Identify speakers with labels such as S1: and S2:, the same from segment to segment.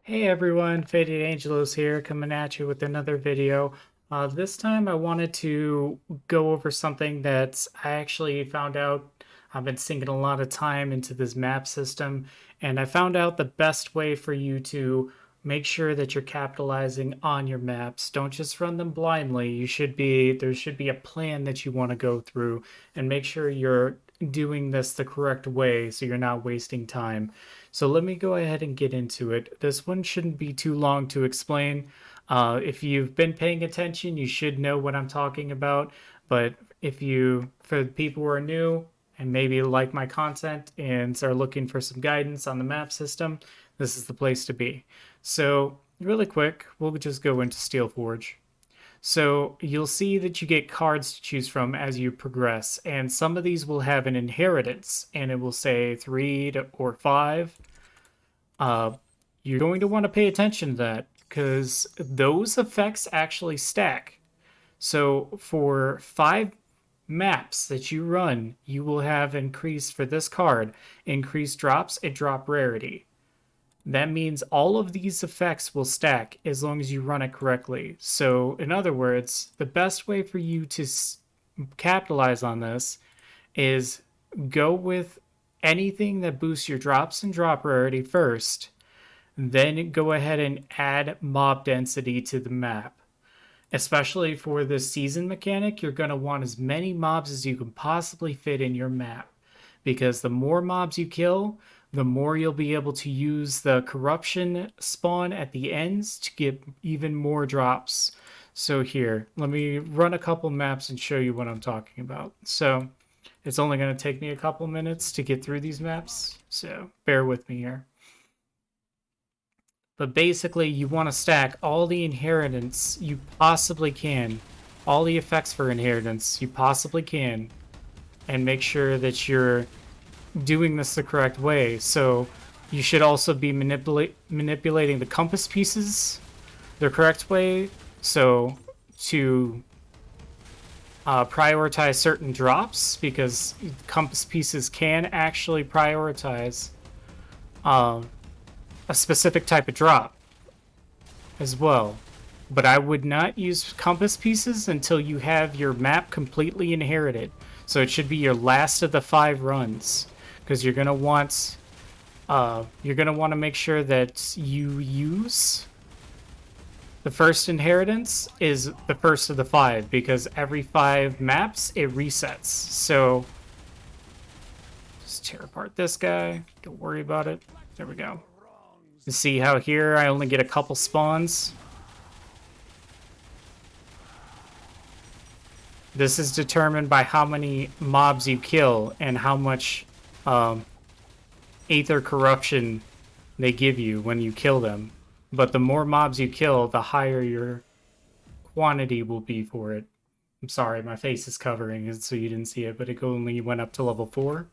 S1: Hey everyone, Faded Angelos here, coming at you with another video. This time I wanted to go over something that I actually found out. I've been sinking a lot of time into this map system, and I found out the best way for you to make sure that you're capitalizing on your maps. Don't just run them blindly. There should be a plan that you want to go through and make sure you're doing this the correct way so you're not wasting time. So let me go ahead and get into it. This one shouldn't be too long to explain. If you've been paying attention, you should know what I'm talking about. But for the people who are new and maybe like my content and are looking for some guidance on the map system, this is the place to be. So really quick, we'll just go into Steelforge. So you'll see that you get cards to choose from as you progress, and some of these will have an inheritance, and it will say 3 or 5. Uh, you're going to want to pay attention to that because those effects actually stack. So for 5 maps that you run, you will have increased for this card, increased drops and drop rarity. That means all of these effects will stack as long as you run it correctly. So, in other words, the best way for you to capitalize on this is go with anything that boosts your drops and drop rarity first, then go ahead and add mob density to the map. Especially for the season mechanic, you're going to want as many mobs as you can possibly fit in your map. Because the more mobs you kill, the more you'll be able to use the corruption spawn at the ends to get even more drops. So here, let me run a couple maps and show you what I'm talking about. So it's only going to take me a couple minutes to get through these maps, so bear with me here. But basically, you want to stack all the inheritance you possibly can, all the effects for inheritance you possibly can, and make sure that you're doing this the correct way. So you should also be manipulating the compass pieces the correct way. So to prioritize certain drops, because compass pieces can actually prioritize a specific type of drop as well. But I would not use compass pieces until you have your map completely inherited. So it should be your last of the 5 runs, because you're gonna want to make sure that you use the first inheritance is the first of the 5, because every 5 maps it resets. So just tear apart this guy. Don't worry about it. There we go. You see how here I only get a couple spawns? This is determined by how many mobs you kill and how much Aether corruption they give you when you kill them. But the more mobs you kill, the higher your quantity will be for it. I'm sorry, my face is covering it so you didn't see it, but it only went up to level 4.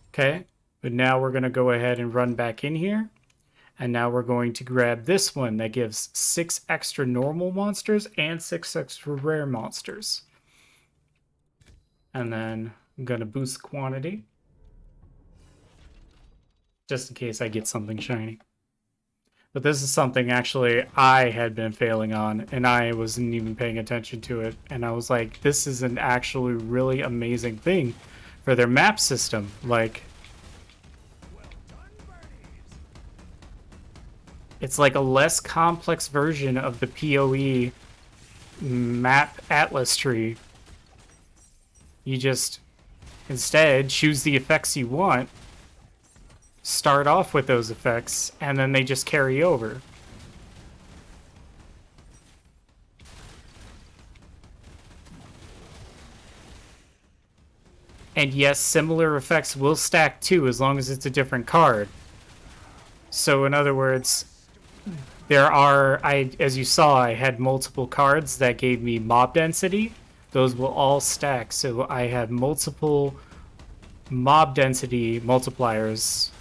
S1: Okay, but now we're going to go ahead and run back in here. And now we're going to grab this one that gives 6 extra normal monsters and 6 extra rare monsters. And then I'm going to boost quantity, just in case I get something shiny. But this is something actually I had been failing on, and I wasn't even paying attention to it. And I was like, this is an actually really amazing thing for their map system. Like, it's like a less complex version of the PoE map atlas tree. You just instead choose the effects you want, start off with those effects, and then they just carry over. And yes, similar effects will stack too, as long as it's a different card. So in other words, as you saw, I had multiple cards that gave me mob density. Those will all stack, so I have multiple mob density multipliers.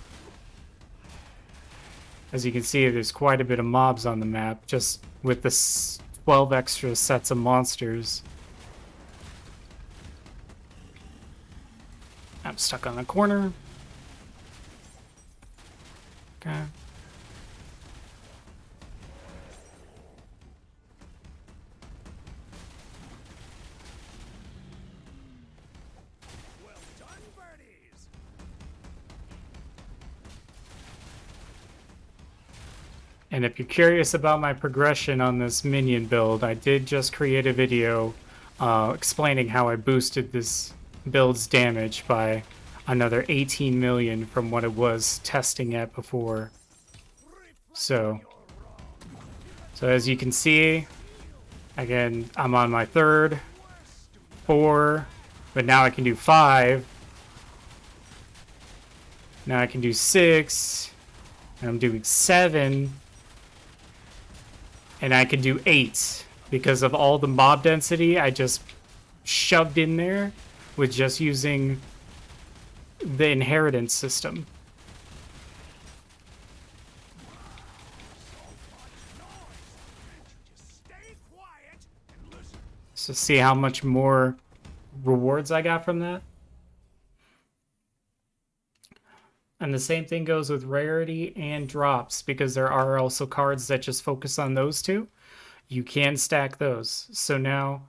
S1: As you can see, there's quite a bit of mobs on the map, just with the 12 extra sets of monsters. I'm stuck on the corner. Okay. And if you're curious about my progression on this minion build, I did just create a video explaining how I boosted this build's damage by another 18 million from what it was testing at before. So as you can see, again, I'm on my 3rd, 4, but now I can do 5. Now I can do 6, and I'm doing 7, and I can do 8 because of all the mob density I just shoved in there with just using the inheritance system. So see how much more rewards I got from that? And the same thing goes with rarity and drops, because there are also cards that just focus on those two. You can stack those. So now,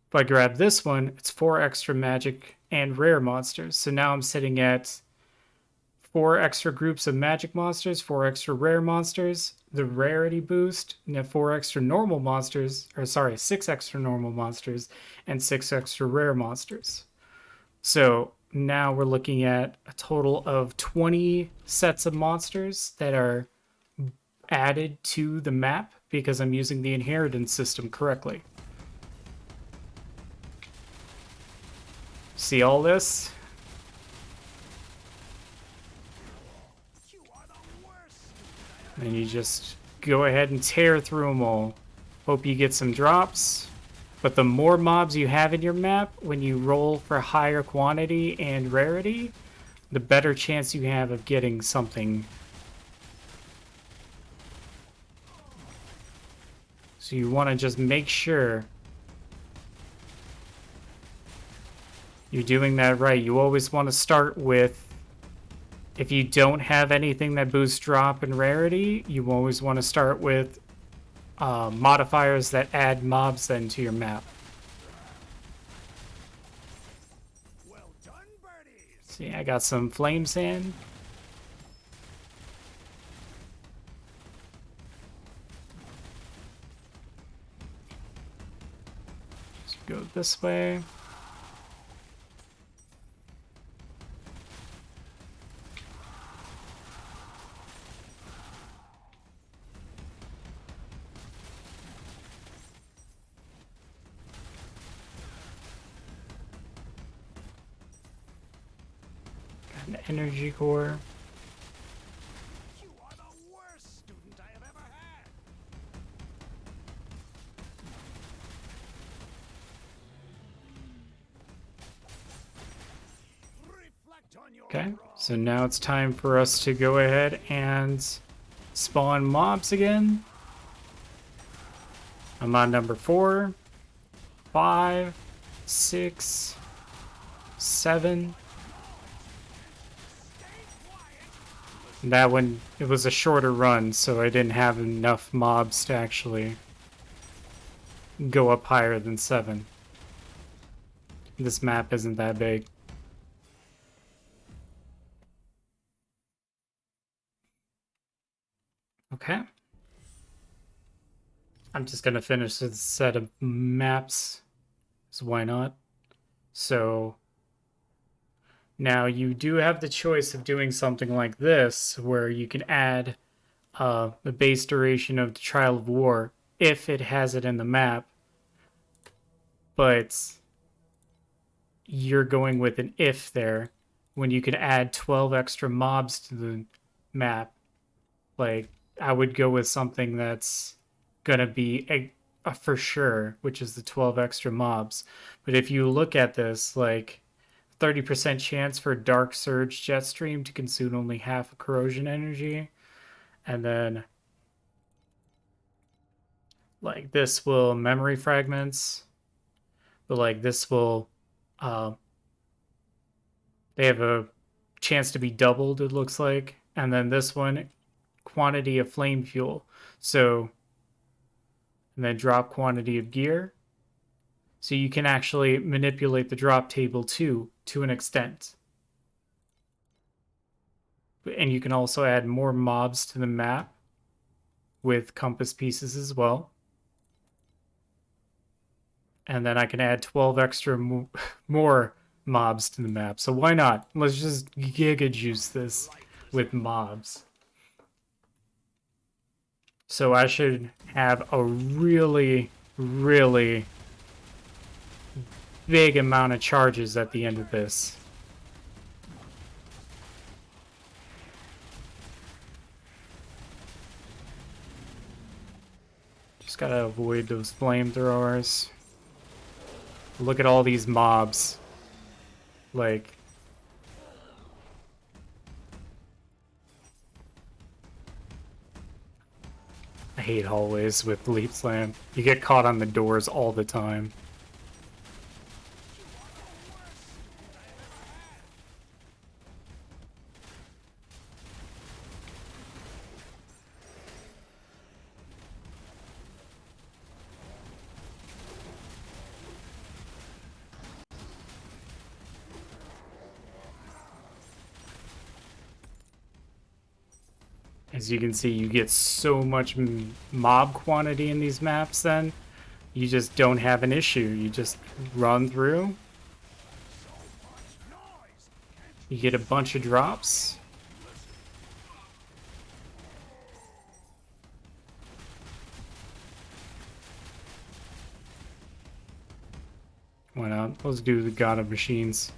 S1: if I grab this one, it's 4 extra magic and rare monsters. So now I'm sitting at 4 extra groups of magic monsters, 4 extra rare monsters, the rarity boost, and then 4 extra normal monsters, or sorry, 6 extra normal monsters, and 6 extra rare monsters. So now we're looking at a total of 20 sets of monsters that are added to the map because I'm using the inheritance system correctly. See all this? And you just go ahead and tear through them all. Hope you get some drops. But the more mobs you have in your map, when you roll for higher quantity and rarity, the better chance you have of getting something. So you want to just make sure you're doing that right. You always want to start with, if you don't have anything that boosts drop and rarity, you always want to start with modifiers that add mobs then to your map.
S2: Well done, birdies.
S1: See, I got some flame sand. Let's go this way. An energy core.
S2: You are the worst student I have ever had. Reflect on your
S1: Okay,
S2: wrong.
S1: so now it's time for us to go ahead and spawn mobs again. I'm on number 4, 5, 6, 7. That one, it was a shorter run, so I didn't have enough mobs to actually go up higher than 7. This map isn't that big. Okay. I'm just gonna finish this set of maps, so why not? So now you do have the choice of doing something like this, where you can add the base duration of the Trial of War if it has it in the map, but you're going with an if there when you can add 12 extra mobs to the map. Like, I would go with something that's gonna be a for sure, which is the 12 extra mobs. But if you look at this, like 30% chance for Dark Surge Jetstream to consume only half of corrosion energy, and then like this will memory fragments, but like this will they have a chance to be doubled, it looks like. And then this one, quantity of flame fuel. So, and then drop quantity of gear. So you can actually manipulate the drop table too, to an extent. And you can also add more mobs to the map. with compass pieces as well. And then I can add 12 extra more mobs to the map. So why not? Let's just giga juice this with mobs. So I should have a really, really big amount of charges at the end of this. Just gotta avoid those flamethrowers. Look at all these mobs. Like, I hate hallways with Leap Slam. You get caught on the doors all the time. As you can see, you get so much mob quantity in these maps then. You just don't have an issue. You just run through. You get a bunch of drops. Why not? Let's do the God of Machines.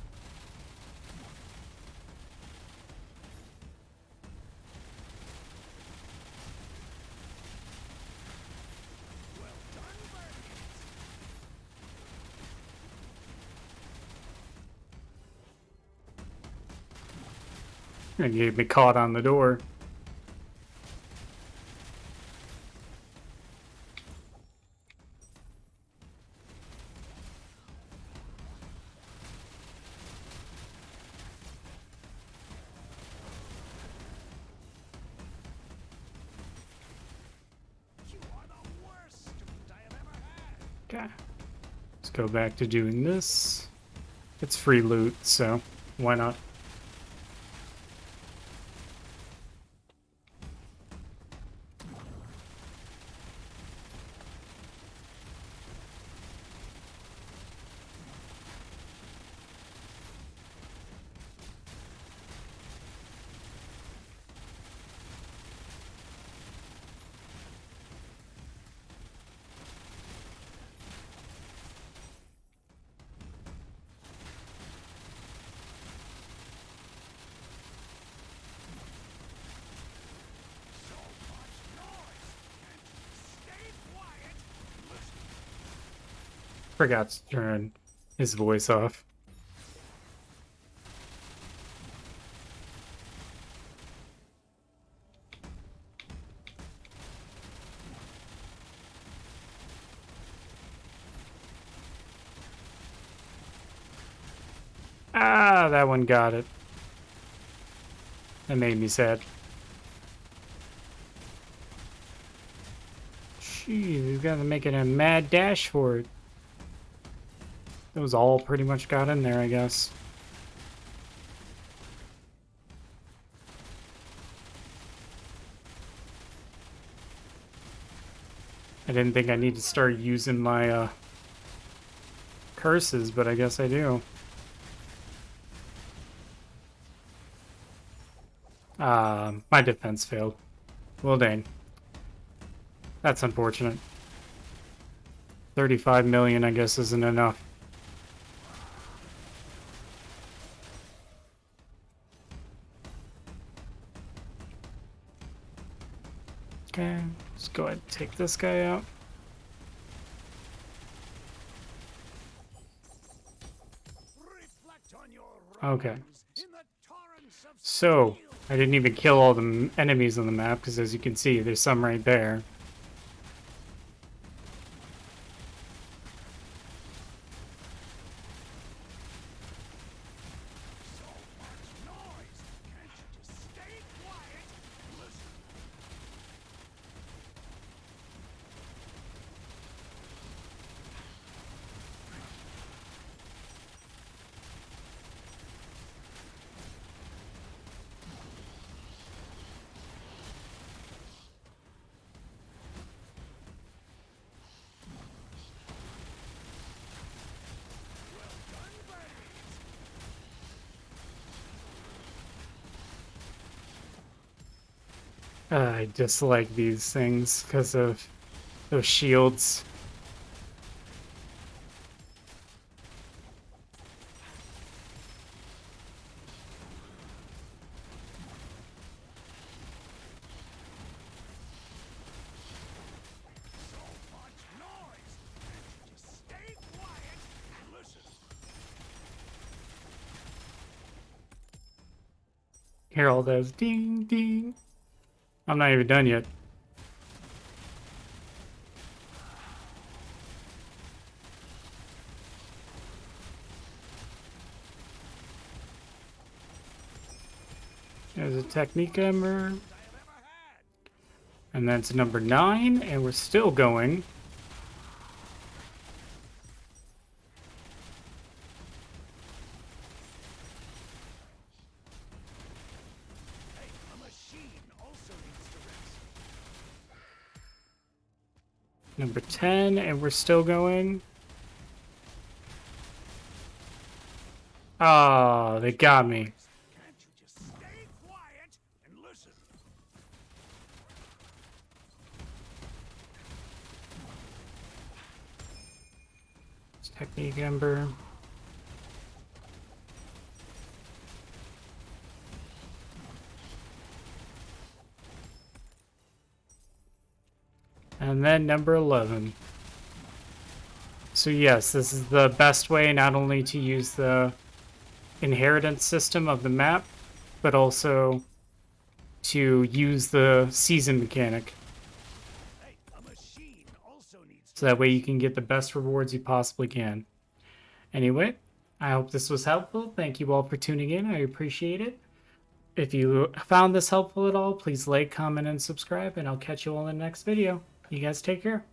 S1: And you get me caught on the door. Okay. Let's go back to doing this. It's free loot, so why not? Forgot to turn his voice off. Ah, that one got it. That made me sad. Jeez, he's got to make it a mad dash for it. Those all pretty much got in there, I guess. I didn't think I need to start using my curses, but I guess I do. My defense failed. Well, dang. That's unfortunate. 35 million, I guess, isn't enough. Okay, let's go ahead and take this guy out. Okay. So, I didn't even kill all the enemies on the map, because as you can see, there's some right there. I dislike these things because of those shields.
S2: So much noise! Can't you just stay quiet and listen?
S1: Hear all those ding ding. I'm not even done yet. There's a technique ember.
S2: I have ever had!
S1: And that's number 9, and we're still going.
S2: Hey, a machine also needs to rest.
S1: Number 10, and we're still going. Oh, they got me.
S2: Can't you just stay quiet and listen?
S1: Technique ember. And then number 11. So yes, this is the best way not only to use the inheritance system of the map, but also to use the season mechanic.
S2: Hey, a machine also needs to
S1: So that way you
S2: rest.
S1: can get the best rewards you possibly can. Anyway, I hope this was helpful. Thank you all for tuning in. I appreciate it. If you found this helpful at all, please like, comment, and subscribe, and I'll catch you all in the next video. You guys take care.